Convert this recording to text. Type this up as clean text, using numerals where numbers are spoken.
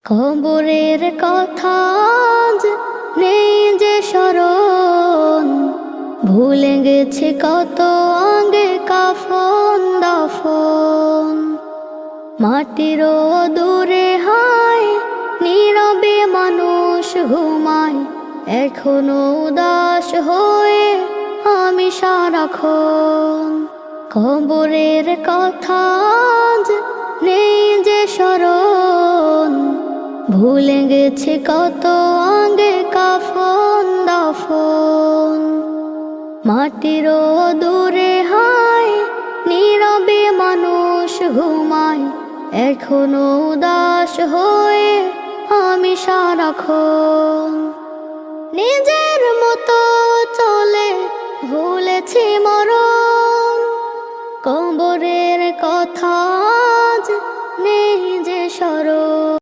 কবরের কথা আজ নেই যে স্মরণ, ভুলে গেছে কত আগে কাফন দাফন। মাটিরও দূরে হায় নীরবে মানুষ ঘুমায়, এখনো উদাস হয়ে আমি সারাক্ষণ। কবরের কথা আজ নেই যে স্মরণ, ভুলে গেছে কত আগে কাফন দাফন। মাটিরও দূরে হায় নীরবে মানুষ ঘুমায়, এখনো উদাস হয়ে আমি সারাক্ষণ। নিজের মতো চলে ভুলেছি মরণ, কবরের কথা আজ নেই যে স্মরণ।